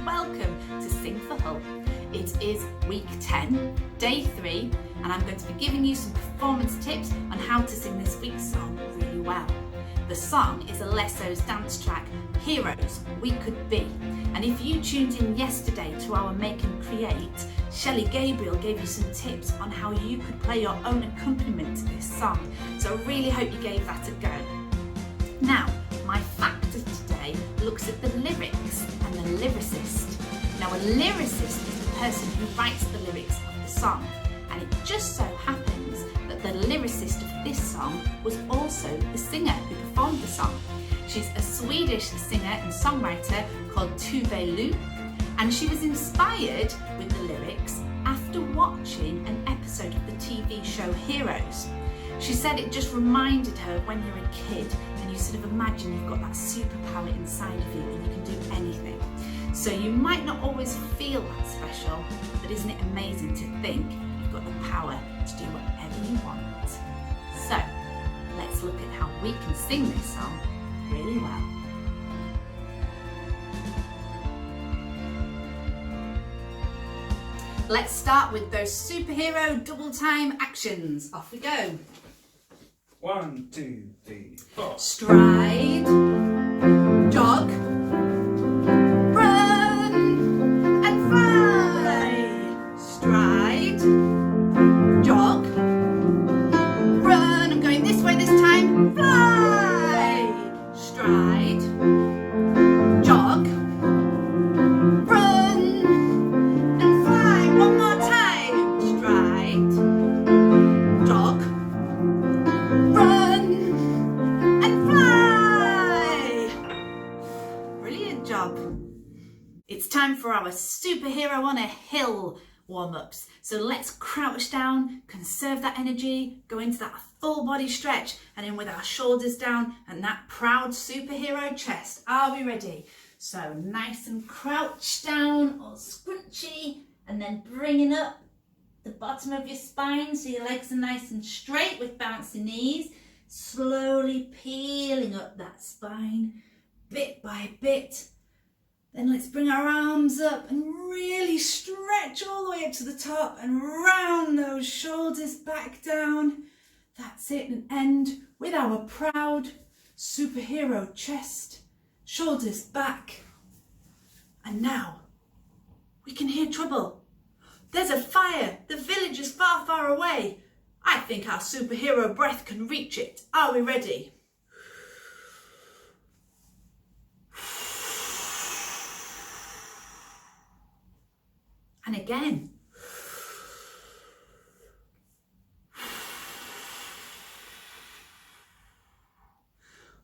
welcome to Sing for Hull. It is week 10, day 3, and I'm going to be giving you some performance tips on how to sing this week's song really well. The song is Alesso's dance track, Heroes We Could Be. And if you tuned in yesterday to our Make and Create, Shelley Gabriel gave you some tips on how you could play your own accompaniment to this song. So I really hope you gave that a go. Now, my fact of today looks at the lyrics and the lyricist. Now, a lyricist is the person who writes the lyrics of the song. And it just so happens that the lyricist of this song was also the singer who performed the song. She's a Swedish singer and songwriter called Tove Lo, and she was inspired with the lyrics after watching an episode of the TV show Heroes. She said it just reminded her of when you're a kid and you sort of imagine you've got that superpower inside of you and you can do anything. So you might not always feel that special, but isn't it amazing to think you've got the power to do whatever you want? So let's look at how we can sing this song really well. Let's start with those superhero double time actions. Off we go. 1, 2, 3, 4. Stride, jog, run and fly. Stride, jog, run. I'm going this way this time. Fly. Stride, jog, run and fly. One more time. Stride, jog, run and fly. Brilliant job. It's time for our superhero on a hill warm-ups. So let's crouch down, conserve that energy, go into that full body stretch and in with our shoulders down and that proud superhero chest. Are we ready? So nice and crouched down or scrunchy, and then bringing up the bottom of your spine so your legs are nice and straight with bouncy knees, slowly peeling up that spine bit by bit. Then let's bring our arms up and really stretch all the way up to the top and round those shoulders back down. That's it, and end with our proud superhero chest, shoulders back. And now we can hear trouble. There's a fire. The village is far, far away. I think our superhero breath can reach it. Are we ready? And again.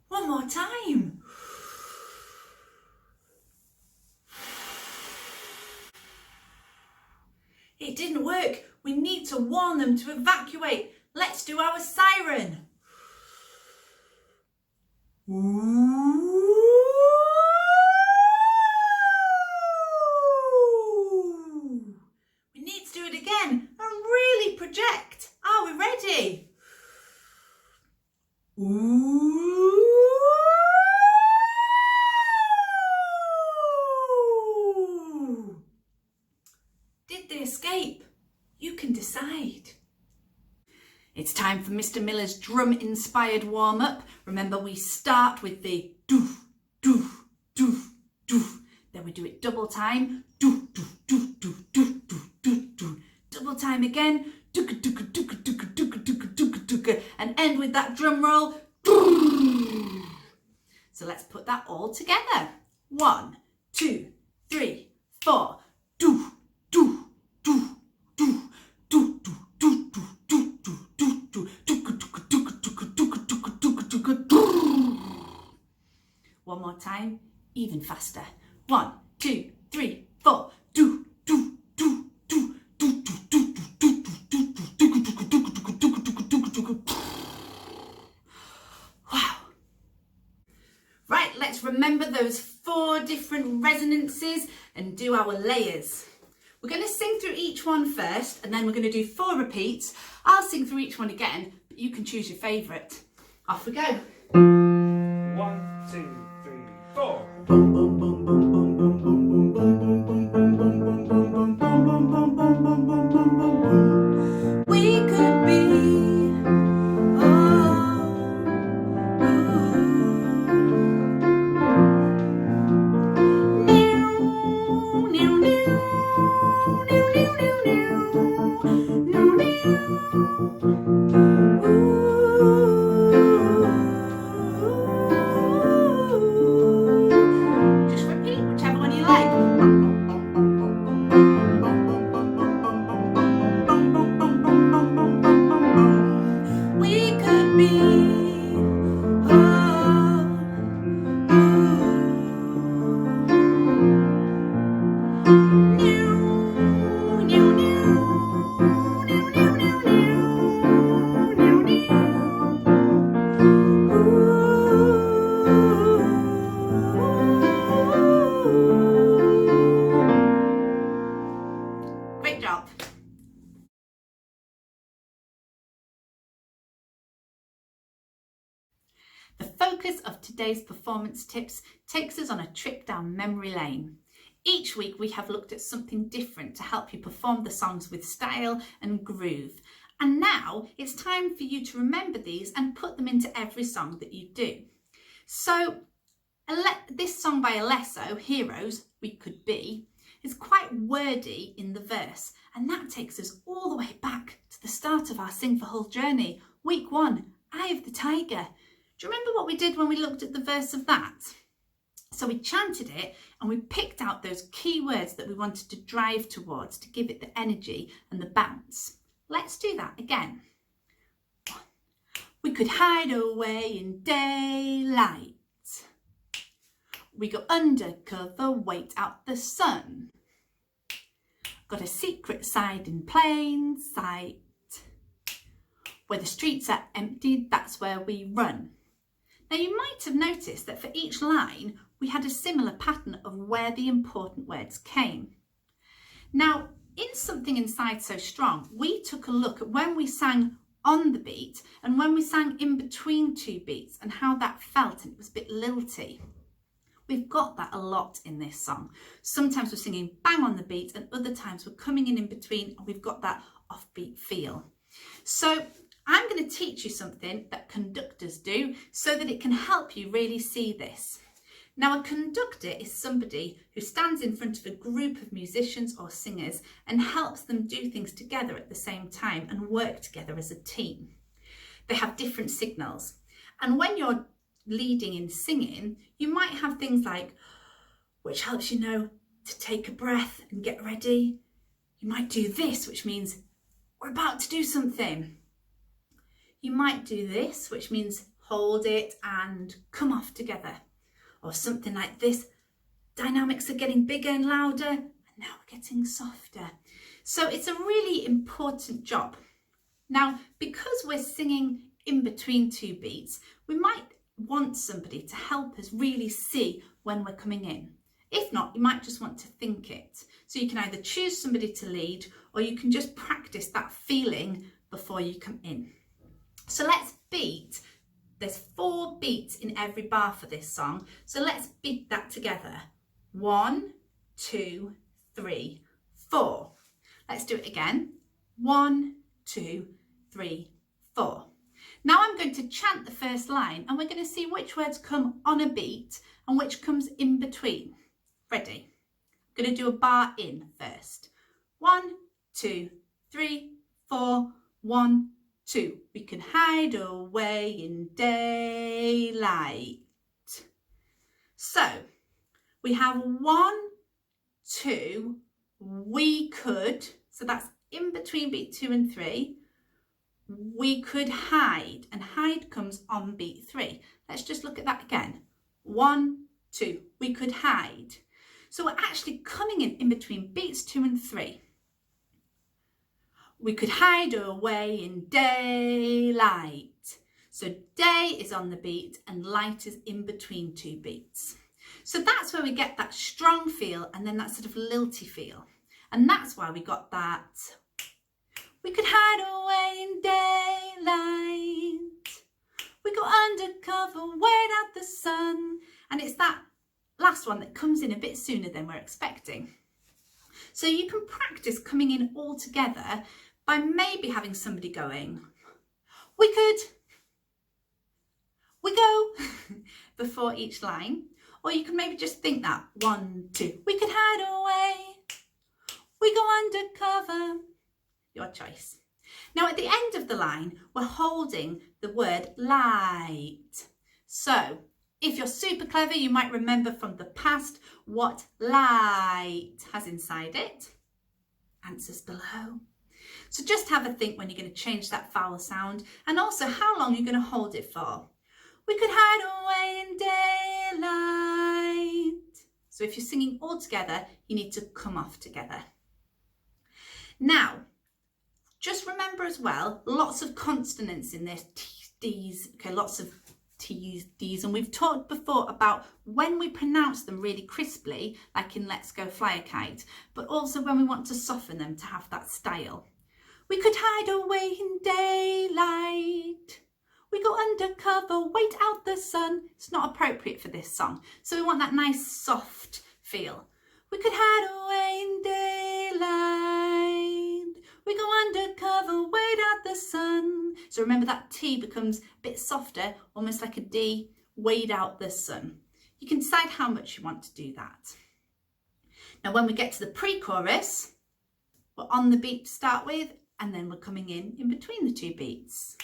One more time. It didn't work. We need to warn them to evacuate. Let's do our siren. We need to do it again and really project. Are we ready? Did they escape? You can decide. It's time for Mr. Miller's drum-inspired warm-up. Remember, we start with the doof, doof, doof, doof. Then we do it double time. Doof, doof, doof, doof, doof, doof, doof, doof. Double time again. Dooka, dooka, dooka, dooka, dooka, dooka, dooka, dooka. And end with that drum roll. So let's put that all together. 1, 2, 3, 4. Doof, doof, doof, doof, doof, doof, doof, doof, doof, doof, doof, dooka, dooka, dooka, dooka, dooka, dooka, dooka, dooka. One more time, even faster. 1, 2, 3, 4. Doof, doof, doof, doof, doof, doof, doof, doof, doof, doof, doof, dooka, dooka, dooka, dooka, dooka, dooka, dooka, dooka. Wow. Right, let's remember those 4 different resonances and do our layers. We're going to sing through each one first, and then we're going to do 4 repeats. I'll sing through each one again, but you can choose your favourite. Off we go. 1, 2, 3, 4. Boom, boom, boom, boom, boom, boom, boom, boom, boom, boom. The focus of today's performance tips takes us on a trip down memory lane. Each week we have looked at something different to help you perform the songs with style and groove. And now it's time for you to remember these and put them into every song that you do. So this song by Alesso, Heroes, We Could Be, is quite wordy in the verse, and that takes us all the way back to the start of our Sing for Hull journey. Week 1, Eye of the Tiger. Do you remember what we did when we looked at the verse of that? So we chanted it and we picked out those key words that we wanted to drive towards to give it the energy and the bounce. Let's do that again. We could hide away in daylight. We go undercover, wait out the sun. Got a secret side in plain sight. Where the streets are empty, that's where we run. Now you might have noticed that for each line, we had a similar pattern of where the important words came. Now, in Something Inside So Strong, we took a look at when we sang on the beat and when we sang in between two beats and how that felt, and it was a bit lilty. We've got that a lot in this song. Sometimes we're singing bang on the beat and other times we're coming in between and we've got that offbeat feel. So I'm going to teach you something that conductors do so that it can help you really see this. Now, a conductor is somebody who stands in front of a group of musicians or singers and helps them do things together at the same time and work together as a team. They have different signals. And when you're leading in singing, you might have things like, which helps you know to take a breath and get ready. You might do this, which means we're about to do something. You might do this, which means hold it and come off together. Or something like this, dynamics are getting bigger and louder, and now we're getting softer. So it's a really important job. Now, because we're singing in between two beats, we might want somebody to help us really see when we're coming in. If not, you might just want to think it. So you can either choose somebody to lead or you can just practice that feeling before you come in. So let's beat. There's 4 beats in every bar for this song. So let's beat that together. 1, 2, 3, 4. Let's do it again. 1, 2, 3, 4. Now I'm going to chant the first line and we're going to see which words come on a beat and which comes in between. Ready? I'm going to do a bar in first. 1, 2, 3, 4, 1, 2. We can hide away in daylight. So we have 1, 2, we could, so that's in between beat 2 and 3. We could hide, and hide comes on beat 3. Let's just look at that again. 1, 2, we could hide. So we're actually coming in between beats 2 and 3. We could hide away in daylight. So day is on the beat and light is in between 2 beats. So that's where we get that strong feel and then that sort of lilty feel. And that's why we got that. We could hide away in daylight. We go undercover, wait out the sun. And it's that last one that comes in a bit sooner than we're expecting. So you can practice coming in all together by maybe having somebody going, we could, we go, before each line. Or you can maybe just think that, 1, 2, we could hide away, we go undercover. Your choice. Now at the end of the line, we're holding the word light. So if you're super clever, you might remember from the past what light has inside it. Answers below. So just have a think when you're going to change that vowel sound and also how long you're going to hold it for. We could hide away in daylight. So if you're singing all together, you need to come off together. Now, just remember as well, lots of consonants in this, T's, D's, okay, lots of T's, D's, and we've talked before about when we pronounce them really crisply, like in Let's Go Fly a Kite, but also when we want to soften them to have that style. We could hide away in daylight. We go undercover, wait out the sun. It's not appropriate for this song. So we want that nice soft feel. We could hide away in daylight. We go undercover, wait out the sun. So remember that T becomes a bit softer, almost like a D, wait out the sun. You can decide how much you want to do that. Now when we get to the pre-chorus, we're on the beat to start with, and then we're coming in between the two beats.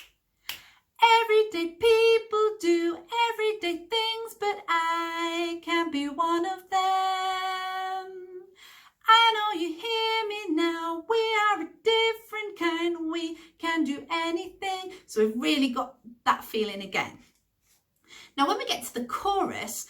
Everyday people do everyday things, but I can't be one of them. I know you hear me now, we are a different kind, we can do anything. So we've really got that feeling again. Now when we get to the chorus,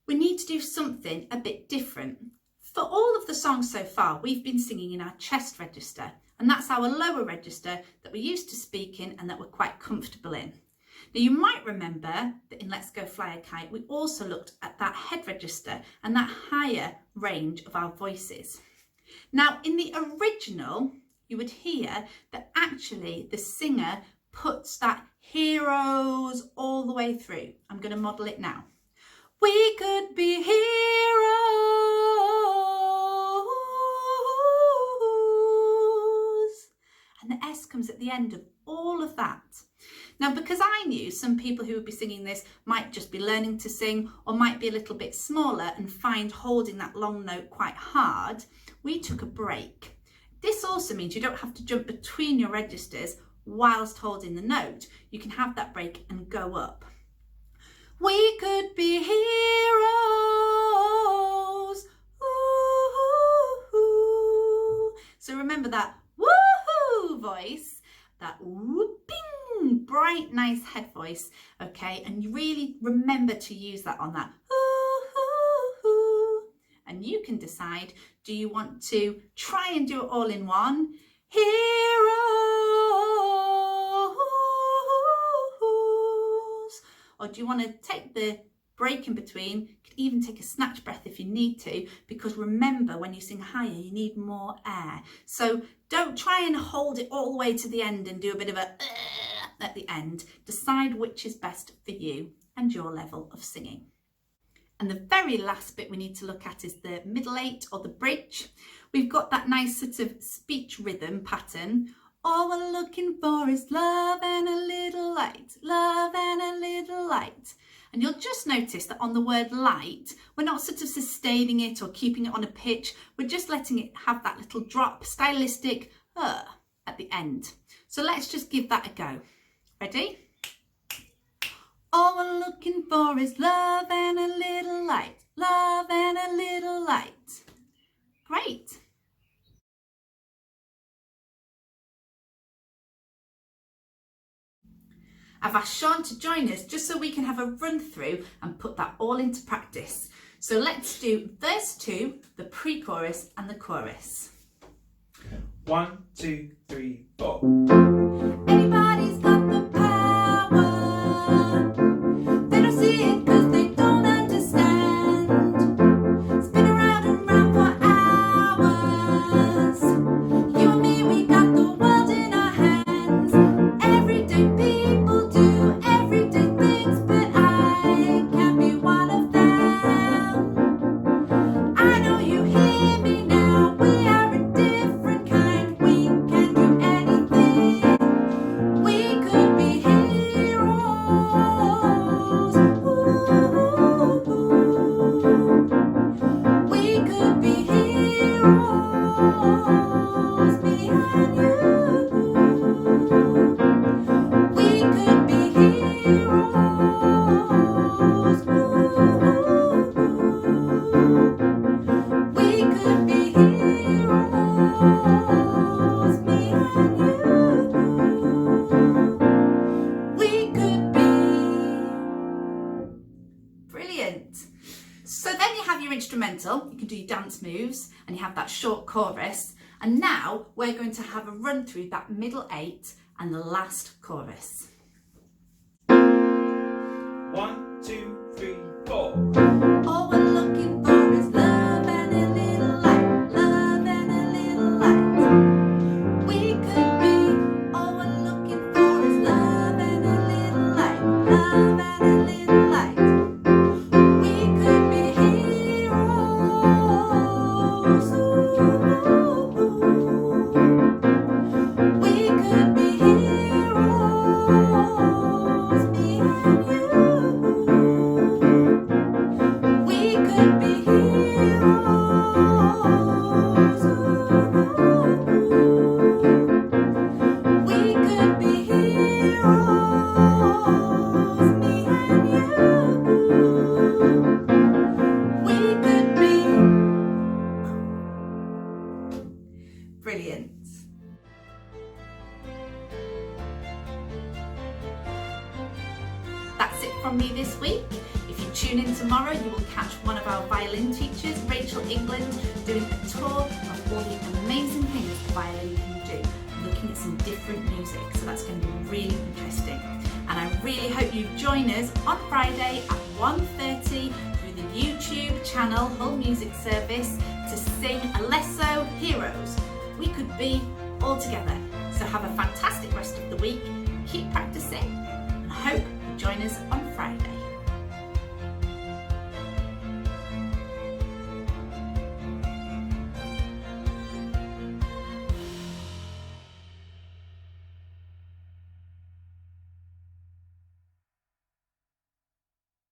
we need to do something a bit different. For all of the songs so far, we've been singing in our chest register, and that's our lower register that we're used to speaking and that we're quite comfortable in. Now you might remember that in Let's Go Fly a Kite, we also looked at that head register and that higher range of our voices. Now in the original, you would hear that actually the singer puts that heroes all the way through. I'm going to model it now. We could be heroes. And the S comes at the end of all of that. Now, because I knew some people who would be singing this might just be learning to sing or might be a little bit smaller and find holding that long note quite hard, we took a break. This also means you don't have to jump between your registers whilst holding the note. You can have that break and go up. We could be heroes. Ooh. So remember that woohoo voice, that whooping, bright, nice head voice, okay? And you really remember to use that on that ooh. And you can decide, do you want to try and do it all in one? Heroes. Or do you want to take the break in between? You could even take a snatch breath if you need to, because remember when you sing higher, you need more air. So don't try and hold it all the way to the end and do a bit of a at the end. Decide which is best for you and your level of singing. And the very last bit we need to look at is the middle eight or the bridge. We've got that nice sort of speech rhythm pattern. All we're looking for is love and a little light, love and a little light. And you'll just notice that on the word light, we're not sort of sustaining it or keeping it on a pitch. We're just letting it have that little drop, stylistic at the end. So let's just give that a go. Ready? All we're looking for is love and a little light, love and a little light. Great. I've asked Sean to join us just so we can have a run through and put that all into practice. So let's do verse 2, the pre-chorus and the chorus. 1, 2, 3, 4. Anybody's got the power. They don't see it because they don't understand. Spin around and round for hours. You and me, we got the world in our hands. Everyday people do everyday things, but I can't be one of them. I know you hear me now, we are a different kind, we can do anything. We could be heroes. Ooh. We could be heroes behind you. We could be heroes. Ooh. We could be heroes behind you. We could be. Brilliant. So then you have your instrumental, you can do your dance moves, and you have that short chorus. And now we're going to have a run through that middle 8 and the last chorus. 1, 2, 3, 4. All we're looking for is love and a little light, love and a little light. We could be, all we're looking for is love and a little love and a little light. We could be heroes. We could be heroes, me and you. We could be heroes. We could be heroes, me and you. We could be brilliant. That's it from me this week. If you tune in tomorrow, you will catch one of our violin teachers, Rachel England, doing a tour of all the amazing things the violin can do, looking at some different music. So that's going to be really interesting. And I really hope you join us on Friday at 1:30 through the YouTube channel Hull Music Service to sing Alesso Heroes. We could be all together. So have a fantastic rest of the week. Keep practicing and hope you join us on Friday.